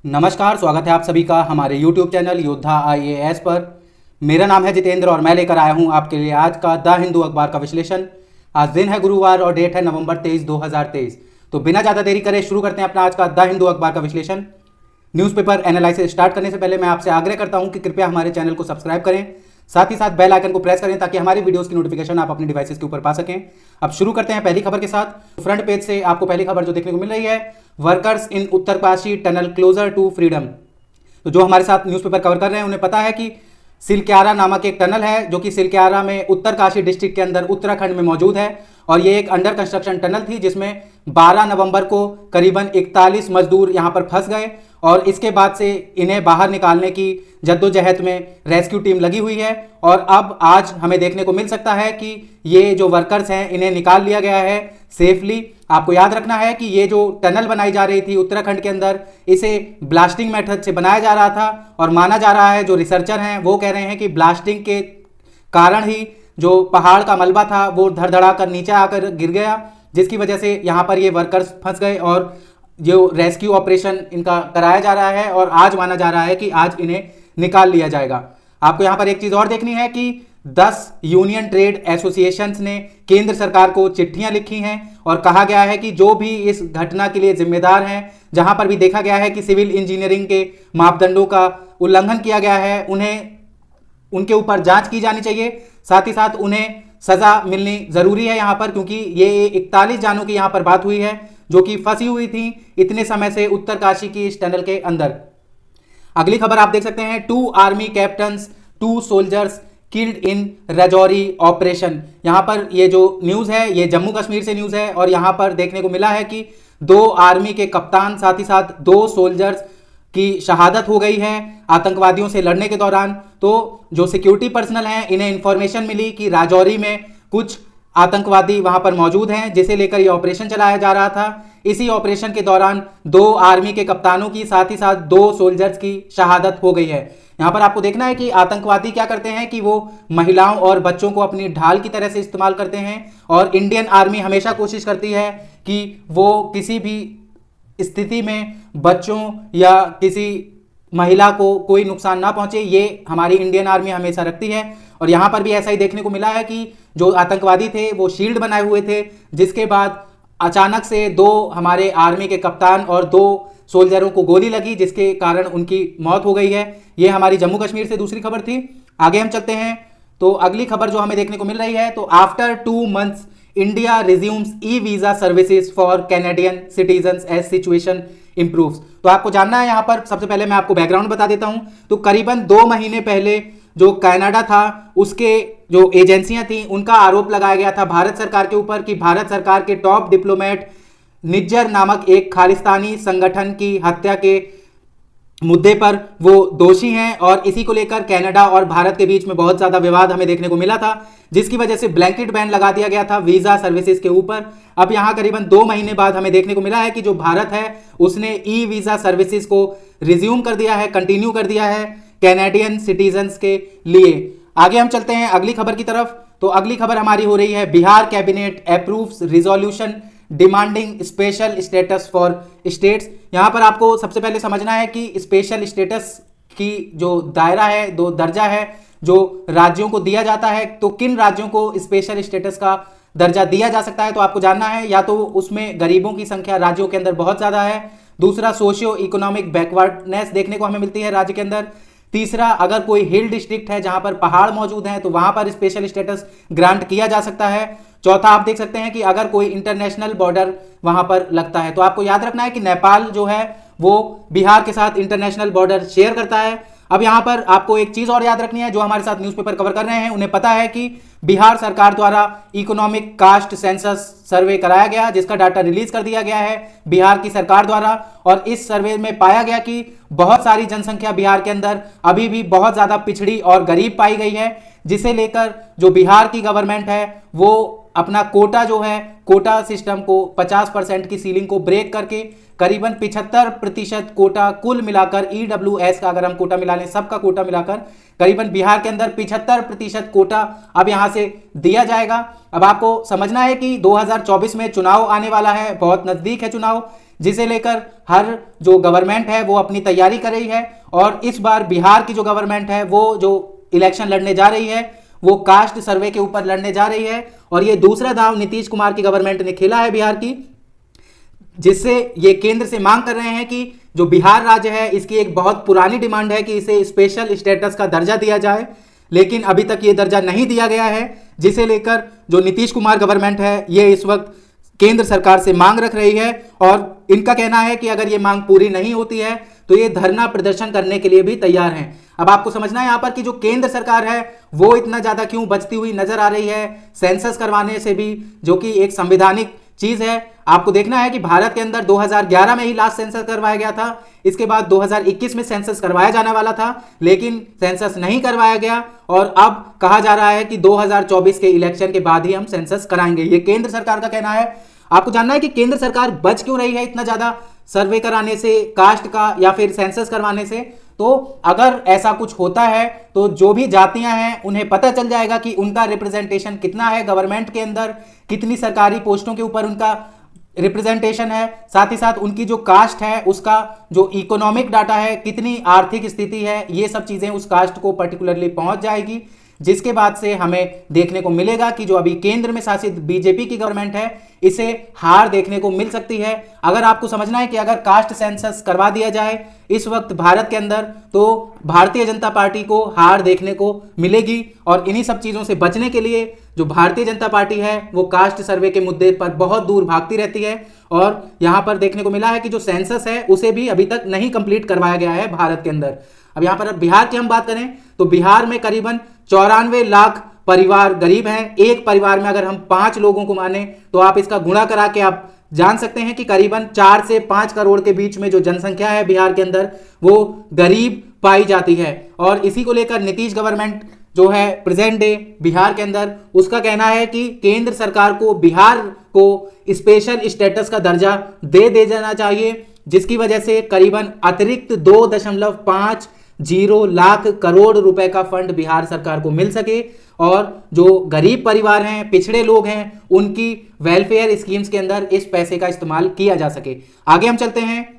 नमस्कार, स्वागत है आप सभी का हमारे YouTube चैनल योद्धा IAS पर। मेरा नाम है जितेंद्र और मैं लेकर आया हूं आपके लिए आज का द हिंदू अखबार का विश्लेषण। आज दिन है गुरुवार और डेट है नवंबर 23, 2023। तो बिना ज़्यादा देरी करे शुरू करते हैं अपना आज का द हिंदू अखबार का विश्लेषण। न्यूज़पेपर एनालिसिस स्टार्ट करने से पहले मैं आपसे आग्रह करता हूं कि कृपया हमारे चैनल को सब्सक्राइब करें, साथ ही साथ बेल आइकन को प्रेस करें ताकि हमारी वीडियोस की नोटिफिकेशन आप अपने डिवाइसेस के ऊपर पा सकें। अब शुरू करते हैं पहली खबर के साथ। फ्रंट पेज से आपको पहली खबर जो देखने को मिल रही है, workers in Uttarkashi tunnel closer to freedom. तो जो हमारे साथ न्यूज़पेपर कवर कर रहे हैं उन्हें पता है कि सिलक्यारा नामक एक टनल है जो कि सिलक्यारा में उत्तरकाशी डिस्ट्रिक्ट के अंदर उत्तराखंड में मौजूद है और ये एक अंडर कंस्ट्रक्शन टनल थी जिसमें 12 नवंबर को करीबन 41 मजदूर यहां पर फंस गए और इसके बाद से इन्हें बाहर निकालने की जद्दोजहद में रेस्क्यू टीम लगी हुई है और अब आज हमें देखने को मिल सकता है कि ये जो वर्कर्स हैं इन्हें निकाल लिया गया है सेफली। आपको याद रखना है कि ये जो टनल बनाई जा रही थी उत्तराखंड के अंदर, इसे ब्लास्टिंग मेथड से बनाया जा रहा था और माना जा रहा है, जो रिसर्चर हैं वो कह रहे हैं कि ब्लास्टिंग के कारण ही जो पहाड़ का मलबा था वो धड़धड़ा कर नीचे आकर गिर गया, जिसकी वजह से यहाँ पर ये वर्कर्स फंस गए और जो रेस्क्यू ऑपरेशन इनका कराया जा रहा है और आज माना जा रहा है कि आज इन्हें निकाल लिया जाएगा। आपको यहाँ पर एक चीज़ और देखनी है कि 10 यूनियन ट्रेड एसोसिएशंस ने केंद्र सरकार को चिट्ठियां लिखी हैं और कहा गया है कि जो भी इस घटना के लिए जिम्मेदार हैं, जहां पर भी देखा गया है कि सिविल इंजीनियरिंग के मापदंडों का उल्लंघन किया गया है, उन्हें उनके ऊपर जांच की जानी चाहिए। साथ ही साथ उन्हें सजा मिलनी जरूरी है यहाँ पर, क्योंकि ये 41 जानों की यहाँ पर बात हुई है जो कि फंसी हुई थी इतने समय से उत्तरकाशी की इस टनल के अंदर। अगली खबर आप देख सकते हैं, 2 army captains 2 soldiers killed in Rajouri operation. यहां पर ये जो न्यूज़ है ये जम्मू कश्मीर से न्यूज़ है और यहां पर देखने को मिला है कि 2 आर्मी के कप्तान साथ ही साथ 2 सोल्जर्स की शहादत हो गई है आतंकवादियों से लड़ने के दौरान। तो जो सिक्योरिटी पर्सनल हैं इन्हें इंफॉर्मेशन मिली कि राजौरी में कुछ आतंकवादी वहां पर मौजूद हैं, जिसे लेकर यह ऑपरेशन चलाया जा रहा था। इसी ऑपरेशन के दौरान 2 आर्मी के कप्तानों की साथ ही साथ 2 सोल्जर्स की शहादत हो गई है। यहां पर आपको देखना है कि आतंकवादी क्या करते हैं कि वो महिलाओं और बच्चों को अपनी ढाल की तरह से इस्तेमाल करते हैं और इंडियन आर्मी हमेशा कोशिश करती है कि वो किसी भी स्थिति में बच्चों या किसी महिला को कोई नुकसान ना पहुंचे, ये हमारी इंडियन आर्मी हमेशा रखती है। और यहां पर भी ऐसा ही देखने को मिला है कि जो आतंकवादी थे वो शील्ड बनाए हुए थे, जिसके बाद अचानक से 2 हमारे आर्मी के कप्तान और 2 सोल्जरों को गोली लगी, जिसके कारण उनकी मौत हो गई है। ये हमारी जम्मू कश्मीर से दूसरी खबर थी। आगे हम चलते हैं तो अगली खबर जो हमें देखने को मिल रही है, तो after 2 months India resumes e visa services for Canadian citizens as situation improves. तो आपको जानना है, यहां पर सबसे पहले मैं आपको बैकग्राउंड बता देता हूं। तो करीबन 2 महीने पहले जो कनाडा था उसके जो एजेंसियां थी उनका आरोप लगाया गया था भारत सरकार के ऊपर कि भारत सरकार के टॉप डिप्लोमेट निज्जर नामक एक खालिस्तानी संगठन की हत्या के मुद्दे पर वो दोषी हैं और इसी को लेकर कनाडा और भारत के बीच में बहुत ज्यादा विवाद हमें देखने को मिला था, जिसकी वजह से ब्लैंकेट बैन लगा दिया गया था वीजा सर्विसेज के ऊपर। अब यहां करीबन 2 महीने बाद हमें देखने को मिला है कि जो भारत है उसने ई वीजा सर्विसेज को रिज्यूम कर दिया है, कंटिन्यू कर दिया है कैनेडियन सिटीजन्स के लिए। आगे हम चलते हैं अगली खबर की तरफ। तो अगली खबर हमारी हो रही है, Bihar cabinet approves resolution demanding special status for states. यहां पर आपको सबसे पहले समझना है कि स्पेशल स्टेटस की जो दायरा है, दो दर्जा है जो राज्यों को दिया जाता है, तो किन राज्यों को स्पेशल स्टेटस का दर्जा दिया जा सकता है तो आपको जानना है, या तो उसमें गरीबों की संख्या राज्यों के अंदर बहुत ज्यादा है, दूसरा सोशियो इकोनॉमिक बैकवर्डनेस देखने को हमें मिलती है राज्य के अंदर, तीसरा अगर कोई हिल डिस्ट्रिक्ट है जहां पर पहाड़ मौजूद हैं तो वहां पर स्पेशल स्टेटस ग्रांट किया जा सकता है, चौथा आप देख सकते हैं कि अगर कोई इंटरनेशनल बॉर्डर वहां पर लगता है। तो आपको याद रखना है कि नेपाल जो है वो बिहार के साथ इंटरनेशनल बॉर्डर शेयर करता है। अब यहां पर आपको एक चीज और याद रखनी है, जो हमारे साथ न्यूज़पेपर कवर कर रहे हैं उन्हें पता है कि बिहार सरकार द्वारा इकोनॉमिक कास्ट सेंसस सर्वे कराया गया, जिसका डाटा रिलीज कर दिया गया है बिहार की सरकार द्वारा, और इस सर्वे में पाया गया कि बहुत सारी जनसंख्या बिहार के अंदर अभी भी बहुत ज्यादा पिछड़ी और गरीब पाई गई है, जिसे लेकर जो बिहार की गवर्नमेंट है वो अपना कोटा जो है, कोटा सिस्टम को 50% की सीलिंग को ब्रेक करके करीबन 75% कोटा कुल मिलाकर ईडब्ल्यूएस का अगर हम कोटा मिला लें, सबका कोटा मिलाकर करीबन बिहार के अंदर 75% कोटा अब यहां से दिया जाएगा। अब आपको समझना है कि 2024 में चुनाव आने वाला है, बहुत नजदीक है चुनाव, जिसे लेकर हर जो गवर्नमेंट है वो अपनी तैयारी कर रही है। और इस बार बिहार की जो गवर्नमेंट है वो जो इलेक्शन लड़ने जा रही है वो कास्ट सर्वे के ऊपर लड़ने जा रही है। और ये दूसरा दांव नीतीश कुमार की गवर्नमेंट ने खेला है बिहार की, जिससे ये केंद्र से मांग कर रहे हैं कि जो बिहार राज्य है इसकी एक बहुत पुरानी डिमांड है कि इसे स्पेशल स्टेटस का दर्जा दिया जाए, लेकिन अभी तक ये दर्जा नहीं दिया गया है। जिसे लेकर जो नीतीश कुमार गवर्नमेंट है ये इस वक्त केंद्र सरकार से मांग रख रही है और इनका कहना है कि अगर ये मांग पूरी नहीं होती है तो ये धरना प्रदर्शन करने के लिए भी तैयार हैं। अब आपको समझना है यहाँ पर कि जो केंद्र सरकार है वो इतना ज्यादा क्यों बचती हुई नजर आ रही है सेंसस करवाने से भी, जो कि एक संवैधानिक चीज है। आपको देखना है कि भारत के अंदर 2011 में ही लास्ट सेंसस करवाया गया था, इसके बाद 2021 में सेंसस करवाया जाने वाला था लेकिन सेंसस नहीं करवाया गया और अब कहा जा रहा है कि 2024 के इलेक्शन के बाद ही हम सेंसस कराएंगे, ये केंद्र सरकार का कहना है। आपको जानना है कि केंद्र सरकार बच क्यों रही है इतना ज्यादा सर्वे कराने से, कास्ट का या फिर सेंसस करवाने से। तो अगर ऐसा कुछ होता है तो जो भी जातियां हैं उन्हें पता चल जाएगा कि उनका रिप्रेजेंटेशन कितना है गवर्नमेंट के अंदर, कितनी सरकारी पोस्टों के ऊपर उनका रिप्रेजेंटेशन है, साथ ही साथ उनकी जो कास्ट है उसका जो इकोनॉमिक डाटा है, कितनी आर्थिक स्थिति है, ये सब चीजें उस कास्ट को पर्टिकुलरली पहुंच जाएगी। जिसके बाद से हमें देखने को मिलेगा कि जो अभी केंद्र में शासित बीजेपी की गवर्नमेंट है इसे हार देखने को मिल सकती है। अगर आपको समझना है कि अगर कास्ट सेंसस करवा दिया जाए इस वक्त भारत के अंदर तो भारतीय जनता पार्टी को हार देखने को मिलेगी। और इन्हीं सब चीजों से बचने के लिए जो भारतीय जनता पार्टी है वो कास्ट सर्वे के मुद्दे पर बहुत दूर भागती रहती है। और यहां पर देखने को मिला है कि जो सेंसस है उसे भी अभी तक नहीं कंप्लीट करवाया गया है भारत के अंदर। अब यहां पर बिहार की हम बात करें तो बिहार में करीबन 94 लाख परिवार गरीब हैं। एक परिवार में अगर हम 5 लोगों को माने तो आप इसका गुणा करा के आप जान सकते हैं कि करीबन 4 से 5 करोड़ के बीच में जो जनसंख्या है बिहार के अंदर वो गरीब पाई जाती है। और इसी को लेकर नीतीश गवर्नमेंट जो है प्रेजेंट डे बिहार के अंदर, उसका कहना है कि केंद्र सरकार को बिहार को स्पेशल स्टेटस का दर्जा दे देना चाहिए, जिसकी वजह से करीबन अतिरिक्त 2.50 लाख करोड़ रुपए का फंड बिहार सरकार को मिल सके और जो गरीब परिवार हैं, पिछड़े लोग हैं, उनकी वेलफेयर स्कीम्स के अंदर इस पैसे का इस्तेमाल किया जा सके। आगे हम चलते हैं।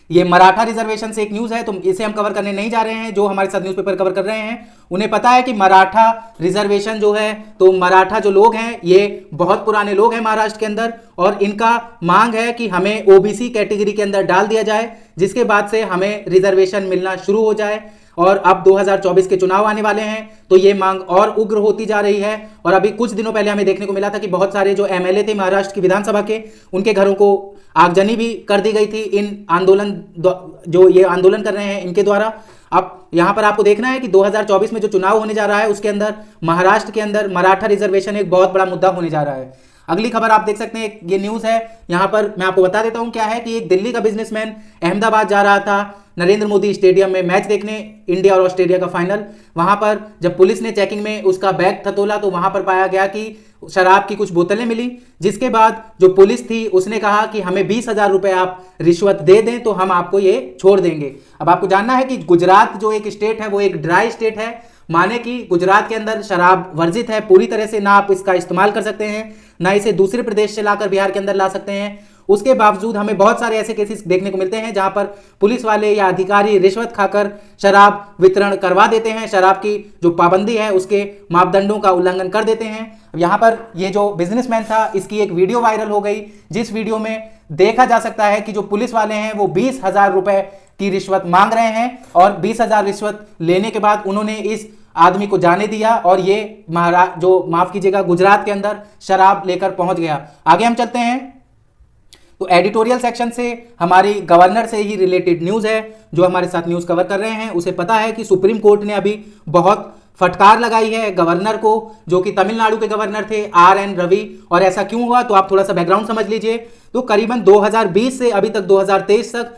ये मराठा रिजर्वेशन से एक न्यूज है तो इसे हम कवर करने नहीं जा रहे हैं। जो हमारे साथ न्यूज़पेपर कवर कर रहे हैं उन्हें पता है कि मराठा रिजर्वेशन जो है, तो मराठा जो लोग हैं ये बहुत पुराने लोग हैं महाराष्ट्र के अंदर और इनका मांग है कि हमें ओबीसी कैटेगरी के अंदर डाल दिया जाए, जिसके बाद से हमें रिजर्वेशन मिलना शुरू हो जाए। और अब 2024 के चुनाव आने वाले हैं तो ये मांग और उग्र होती जा रही है। और अभी कुछ दिनों पहले हमें देखने को मिला था कि बहुत सारे जो एमएलए थे महाराष्ट्र की विधानसभा के, उनके घरों को आगजनी भी कर दी गई थी इन आंदोलन जो ये आंदोलन कर रहे हैं इनके द्वारा। अब यहां पर आपको देखना है कि 2024 में जो चुनाव होने जा रहा है उसके अंदर महाराष्ट्र के अंदर मराठा रिजर्वेशन एक बहुत बड़ा मुद्दा होने जा रहा है। अगली खबर आप देख सकते हैं, ये न्यूज है, यहां पर मैं आपको बता देता हूं क्या है कि एक दिल्ली का बिजनेसमैन अहमदाबाद जा रहा था नरेंद्र मोदी स्टेडियम में मैच देखने, इंडिया और ऑस्ट्रेलिया का फाइनल। वहां पर जब पुलिस ने चेकिंग में उसका बैग थतोला तो वहां पर पाया गया कि शराब की कुछ बोतलें मिली, जिसके बाद जो पुलिस थी उसने कहा कि हमें 20,000 रुपए आप रिश्वत दे दें तो हम आपको ये छोड़ देंगे। अब आपको जानना है कि गुजरात जो एक स्टेट है वो एक ड्राई स्टेट है, माने कि गुजरात के अंदर शराब वर्जित है पूरी तरह से, ना आप इसका इस्तेमाल कर सकते हैं ना इसे दूसरे प्रदेश से लाकर बिहार के अंदर ला सकते हैं। उसके बावजूद हमें बहुत सारे ऐसे केसेस देखने को मिलते हैं जहां पर पुलिस वाले या अधिकारी रिश्वत खाकर शराब वितरण करवा देते हैं, शराब की जो पाबंदी है उसके मापदंडों का उल्लंघन कर देते हैं। यहां पर ये जो बिजनेसमैन था इसकी एक वीडियो वायरल हो गई, जिस वीडियो में देखा जा सकता है कि जो पुलिस वाले हैं वो 20,000 रुपए की रिश्वत मांग रहे हैं और 20,000 रिश्वत लेने के बाद उन्होंने इस आदमी को जाने दिया और ये माफ कीजिएगा गुजरात के अंदर शराब लेकर पहुंच गया। आगे हम चलते हैं तो एडिटोरियल सेक्शन से हमारी गवर्नर से ही रिलेटेड न्यूज है। जो हमारे साथ न्यूज कवर कर रहे हैं उसे पता है कि सुप्रीम कोर्ट ने अभी बहुत फटकार लगाई है गवर्नर को, जो कि तमिलनाडु के गवर्नर थे RN रवि। और ऐसा क्यों हुआ तो आप थोड़ा सा बैकग्राउंड समझ लीजिए। तो करीबन 2020 से अभी तक 2023 तक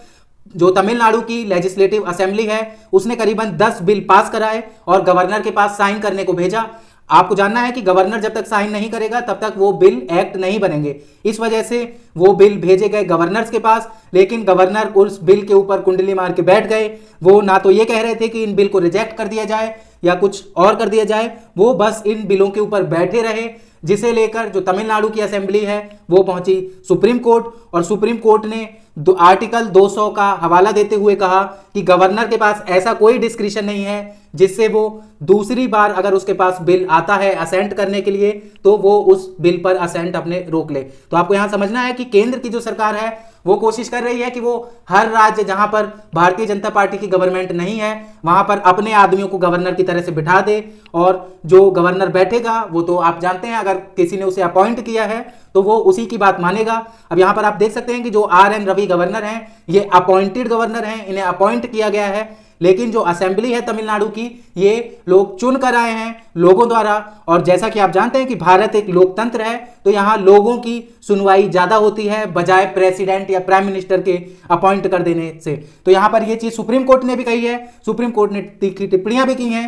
जो तमिलनाडु की लेजिस्लेटिव असेंबली है उसने करीबन 10 बिल पास कराए और गवर्नर के पास साइन करने को भेजा। आपको जानना है कि गवर्नर जब तक साइन नहीं करेगा तब तक वो बिल एक्ट नहीं बनेंगे, इस वजह से वो बिल भेजे गए गवर्नर्स के पास, लेकिन गवर्नर उस बिल के ऊपर कुंडली मार के बैठ गए। वो ना तो ये कह रहे थे कि इन बिल को रिजेक्ट कर दिया जाए या कुछ और कर दिया जाए, वो बस इन बिलों के ऊपर बैठे रहे। जिसे लेकर जो तमिलनाडु की असेंबली है वो पहुंची सुप्रीम कोर्ट, और सुप्रीम कोर्ट ने आर्टिकल 200 का हवाला देते हुए कहा कि गवर्नर के पास ऐसा कोई डिस्क्रिशन नहीं है जिससे वो दूसरी बार अगर उसके पास बिल आता है असेंट करने के लिए तो वो उस बिल पर असेंट अपने रोक ले। तो आपको यहां समझना है कि केंद्र की जो सरकार है वो कोशिश कर रही है कि वो हर राज्य जहां पर भारतीय जनता पार्टी की गवर्नमेंट नहीं है वहां पर अपने आदमियों को गवर्नर की तरह से बिठा दे, और जो गवर्नर बैठेगा वो तो आप जानते हैं अगर किसी ने उसे अपॉइंट किया है तो वो उसी की बात मानेगा। अब यहां पर आप देख सकते हैं कि जो आर.एन. रवि गवर्नर हैं ये अपॉइंटेड गवर्नर हैं, इन्हें अपॉइंट किया गया है, लेकिन जो असेंबली है तमिलनाडु की ये लोग चुन कर आए हैं लोगों द्वारा। और जैसा कि आप जानते हैं कि भारत एक लोकतंत्र है तो यहां लोगों की सुनवाई ज्यादा होती है बजाय प्रेसिडेंट या प्राइम मिनिस्टर के अपॉइंट कर देने से। तो यहां पर यह चीज सुप्रीम कोर्ट ने भी कही है, सुप्रीम कोर्ट ने तीखी टिप्पणियां भी की हैं।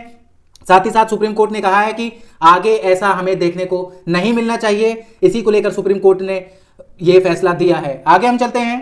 साथ ही साथ सुप्रीम कोर्ट ने कहा है कि आगे ऐसा हमें देखने को नहीं मिलना चाहिए, इसी को लेकर सुप्रीम कोर्ट ने यह फैसला दिया है। आगे हम चलते हैं,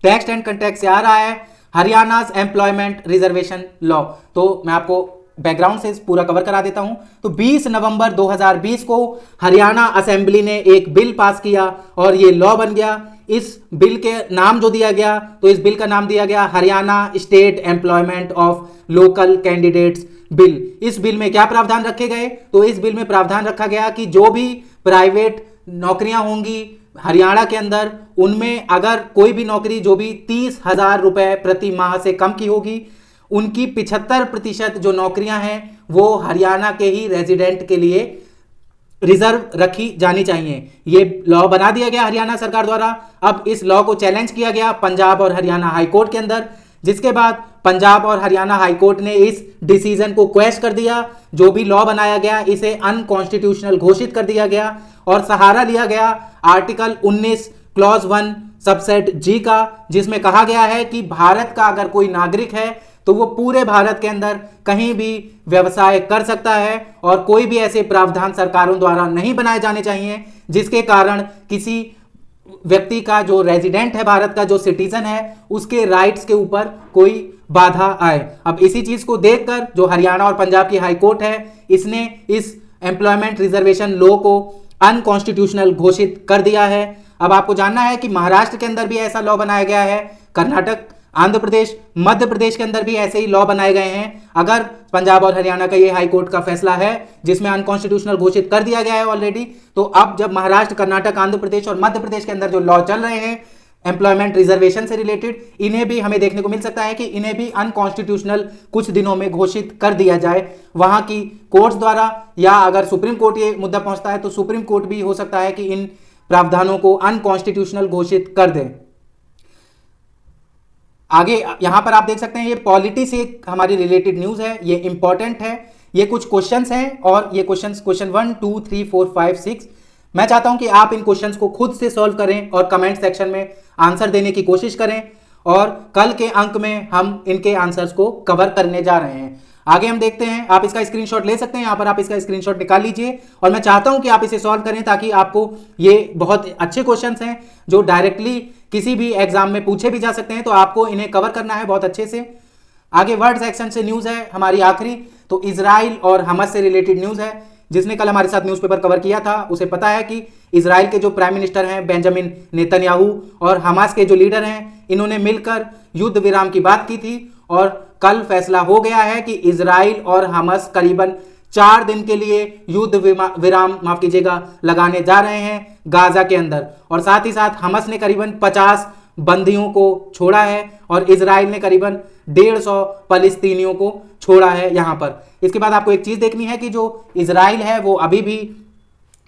टेक्स्ट एंड कंटेक्स्ट से आ रहा है हरियाणाज एम्प्लॉयमेंट रिजर्वेशन लॉ। तो मैं आपको बैकग्राउंड से पूरा कवर करा देता हूं। तो 20 नवंबर 2020 को हरियाणा असेंबली ने एक बिल पास किया और ये लॉ बन गया। इस बिल के नाम जो दिया गया, तो इस बिल का नाम दिया गया Haryana state employment of local candidates bill. इस बिल में क्या प्रावधान रखे गए, तो इस बिल में प्रावधान रखा गया कि जो भी प्राइवेट नौकरियां होंगी हरियाणा के अंदर उनमें अगर कोई भी नौकरी जो भी 30,000 रुपए प्रति माह से कम की होगी उनकी 75% जो नौकरियां हैं वो हरियाणा के ही रेजिडेंट के लिए रिजर्व रखी जानी चाहिए। ये लॉ बना दिया गया हरियाणा सरकार द्वारा। अब इस लॉ को चैलेंज किया गया पंजाब और हरियाणा हाई कोर्ट के अंदर, जिसके बाद पंजाब और हरियाणा हाई कोर्ट ने इस डिसीजन को क्वेश्चन कर दिया। जो भी लॉ बनाया गया इसे अनकॉन्स्टिट्यूशनल घोषित कर दिया गया और सहारा लिया गया आर्टिकल 19 क्लॉज 1 सबसेट जी का, जिसमें कहा गया है कि भारत का अगर कोई नागरिक है तो वो पूरे भारत के अंदर कहीं भी व्यवसाय कर सकता है और कोई भी ऐसे प्रावधान सरकारों द्वारा नहीं बनाए जाने चाहिए जिसके कारण किसी व्यक्ति का जो रेजिडेंट है भारत का जो सिटीजन है उसके राइट्स के ऊपर कोई बाधा आए। अब इसी चीज को देखकर जो हरियाणा और पंजाब की हाई कोर्ट है इसने इस एम्प्लॉयमेंट रिजर्वेशन लॉ को अनकॉन्स्टिट्यूशनल घोषित कर दिया है। अब आपको जानना है कि महाराष्ट्र के अंदर भी ऐसा लॉ बनाया गया है, कर्नाटक, आंध्र प्रदेश, मध्य प्रदेश के अंदर भी ऐसे ही लॉ बनाए गए हैं। अगर पंजाब और हरियाणा का ये हाई कोर्ट का फैसला है जिसमें अनकॉन्स्टिट्यूशनल घोषित कर दिया गया है ऑलरेडी, तो अब जब महाराष्ट्र, कर्नाटक, आंध्र प्रदेश और मध्य प्रदेश के अंदर जो लॉ चल रहे हैं एम्प्लॉयमेंट रिजर्वेशन से रिलेटेड, इन्हें भी हमें देखने को मिल सकता है कि इन्हें भी अनकॉन्स्टिट्यूशनल कुछ दिनों में घोषित कर दिया जाए वहां की कोर्ट्स द्वारा, या अगर सुप्रीम कोर्ट ये मुद्दा पहुंचता है तो सुप्रीम कोर्ट भी हो सकता है कि इन प्रावधानों को अनकॉन्स्टिट्यूशनल घोषित कर दे। आगे यहां पर आप देख सकते हैं ये पॉलिटी से हमारी रिलेटेड न्यूज है, ये इंपॉर्टेंट है। ये कुछ क्वेश्चंस हैं और ये क्वेश्चन 1 2 3 4 5 6 मैं चाहता हूं कि आप इन क्वेश्चंस को खुद से सॉल्व करें और कमेंट सेक्शन में आंसर देने की कोशिश करें और कल के अंक में हम इनके आंसर्स को कवर करने जा रहे हैं। आगे हम देखते हैं, आप इसका स्क्रीनशॉट ले सकते हैं, यहां पर आप इसका स्क्रीनशॉट निकाल लीजिए और मैं चाहता हूं कि आप इसे सॉल्व करें ताकि आपको ये बहुत अच्छे क्वेश्चंस हैं जो डायरेक्टली किसी भी एग्जाम में पूछे भी जा सकते हैं, तो आपको इन्हें कवर करना है बहुत अच्छे से। आगे वर्ड सेक्शन से न्यूज है हमारी आखिरी, तो इजराइल और हमास से रिलेटेड न्यूज है। जिसने कल हमारे साथ न्यूज़पेपर कवर किया था उसे पता है कि इजराइल के जो प्राइम मिनिस्टर हैं बेंजामिन नेतन्याहू और हमास के जो लीडर हैं इन्होंने मिलकर युद्ध विराम की बात की थी और कल फैसला हो गया है कि इजराइल और हमास करीबन 4 दिन के लिए युद्ध विराम लगाने जा रहे हैं गाजा के अंदर, और साथ ही साथ हमास ने करीबन 50 बंदियों को छोड़ा है और इजराइल ने करीबन 150 फलस्तीनियों को छोड़ा है यहां पर। इसके बाद आपको एक चीज देखनी है कि जो इजराइल है वो अभी भी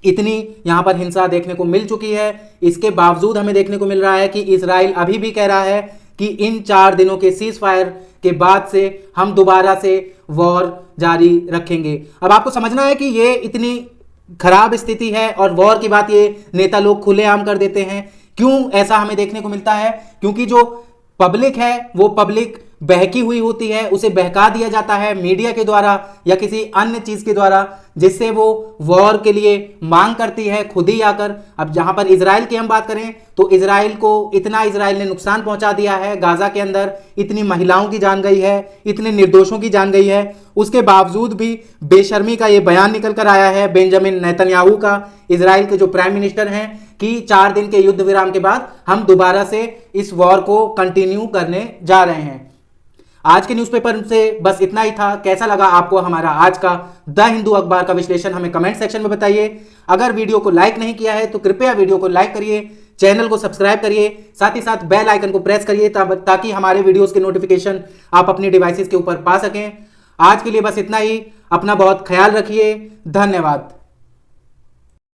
इतनी यहां पर हिंसा देखने को मिल चुकी है, इसके बावजूद हमें देखने को मिल रहा है कि इजराइल अभी भी कह रहा है कि इन 4 दिनों के सीज फायर के बाद से हम दोबारा से वॉर जारी रखेंगे। अब आपको समझना है कि ये इतनी खराब स्थिति है और वॉर की बात ये नेता लोग खुलेआम कर देते हैं। क्यों ऐसा हमें देखने को मिलता है? क्योंकि जो पब्लिक है वो पब्लिक बहकी हुई होती है, उसे बहका दिया जाता है मीडिया के द्वारा या किसी अन्य चीज के द्वारा, जिससे वो वॉर के लिए मांग करती है खुद ही आकर। अब जहां पर इजराइल की हम बात करें तो इजराइल ने नुकसान पहुंचा दिया है गाजा के अंदर, इतनी महिलाओं की जान गई है, इतने निर्दोषों की जान गई है, उसके बावजूद भी बेशर्मी का ये बयान निकल कर आया है बेंजामिन नेतन्याहू का, इजराइल के जो प्राइम मिनिस्टर हैं, कि 4 दिन के युद्ध विराम के बाद हम दोबारा से इस वॉर को कंटिन्यू करने जा रहे हैं। आज के न्यूज़पेपर से बस इतना ही था। कैसा लगा आपको हमारा आज का द हिंदू अखबार का विश्लेषण, हमें कमेंट सेक्शन में बताइए। अगर वीडियो को लाइक नहीं किया है तो कृपया वीडियो को लाइक करिए, चैनल को सब्सक्राइब करिए, साथ ही साथ बेल आइकन को प्रेस करिए ताकि हमारे वीडियोस के नोटिफिकेशन आप अपनी डिवाइसेस के ऊपर पा सकें। आज के लिए बस इतना ही। अपना बहुत ख्याल रखिए। धन्यवाद।